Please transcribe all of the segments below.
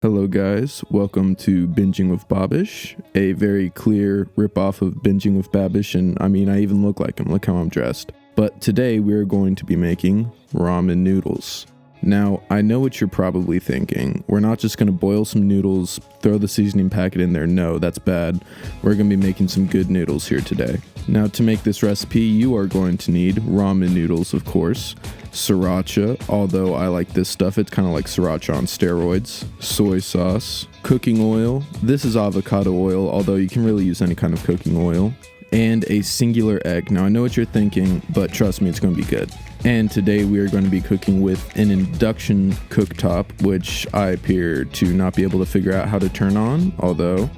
Hello guys, welcome to Binging with Bobish, a very clear ripoff of Binging with Babish, and I even look like him, look how I'm dressed. But today we are going to be making ramen noodles. Now, I know what you're probably thinking. We're not just going to boil some noodles, throw the seasoning packet in there. No, that's bad. We're going to be making some good noodles here today. Now, to make this recipe, you are going to need ramen noodles, of course, sriracha, although I like this stuff, it's kind of like sriracha on steroids, soy sauce, cooking oil. This is avocado oil, although you can really use any kind of cooking oil, and a singular egg. Now, I know what you're thinking, but trust me, it's going to be good. And today we are going to be cooking with an induction cooktop, which I appear to not be able to figure out how to turn on, although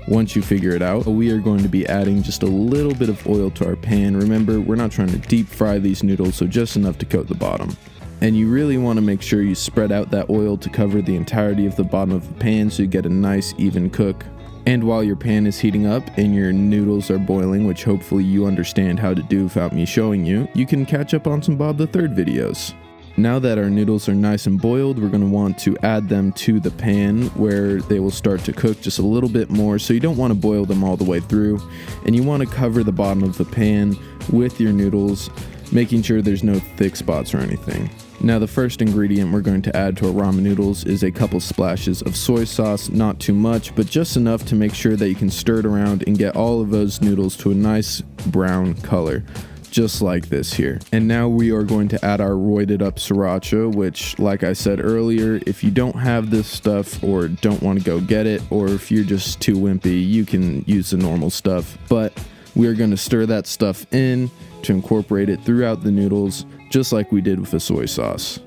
once you figure it out, we are going to be adding just a little bit of oil to our pan. Remember, we're not trying to deep fry these noodles, so just enough to coat the bottom. And you really want to make sure you spread out that oil to cover the entirety of the bottom of the pan so you get a nice even cook. And while your pan is heating up and your noodles are boiling, which hopefully you understand how to do without me showing you, you can catch up on some Bob the Third videos. Now that our noodles are nice and boiled, we're going to want to add them to the pan where they will start to cook just a little bit more. So you don't want to boil them all the way through, and you want to cover the bottom of the pan with your noodles, making sure there's no thick spots or anything. Now, the first ingredient we're going to add to our ramen noodles is a couple splashes of soy sauce, not too much, but just enough to make sure that you can stir it around and get all of those noodles to a nice brown color, just like this here. And now we are going to add our roided up sriracha, which, like I said earlier, if you don't have this stuff or don't want to go get it, or if you're just too wimpy, you can use the normal stuff. But we are going to stir that stuff in to incorporate it throughout the noodles, just like we did with the soy sauce.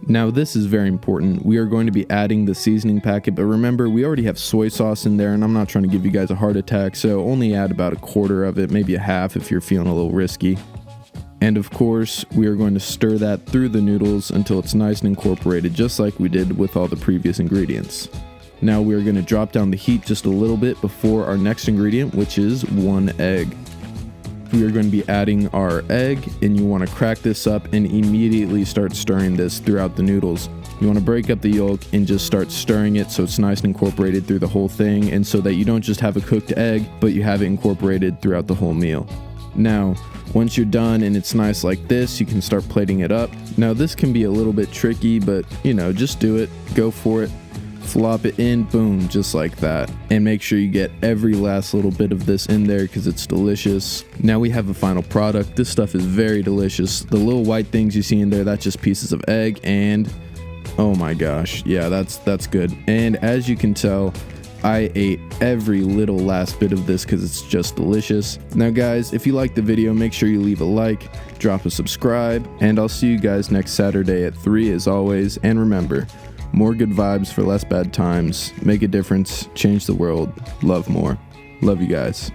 Now, this is very important. We are going to be adding the seasoning packet, but remember, we already have soy sauce in there, and I'm not trying to give you guys a heart attack, so only add about a quarter of it, maybe a half if you're feeling a little risky. And of course, we are going to stir that through the noodles until it's nice and incorporated, just like we did with all the previous ingredients. Now we are going to drop down the heat just a little bit before our next ingredient, which is 1 egg. We are going to be adding our egg, and you want to crack this up and immediately start stirring this throughout the noodles. You want to break up the yolk and just start stirring it so it's nice and incorporated through the whole thing, and so that you don't just have a cooked egg, but you have it incorporated throughout the whole meal. Now, once you're done and it's nice like this, you can start plating it up. Now, this can be a little bit tricky, but just do it, go for it. Flop it in, boom, just like that. And make sure you get every last little bit of this in there because it's delicious. Now we have a final product. This stuff is very delicious. The little white things you see in there, that's just pieces of egg, and oh my gosh, yeah, that's good. And as you can tell, I ate every little last bit of this because it's just delicious. Now guys, if you liked the video, make sure you leave a like, drop a subscribe, and I'll see you guys next Saturday at 3 as always. And remember, more good vibes for less bad times. Make a difference. Change the world. Love more. Love you guys.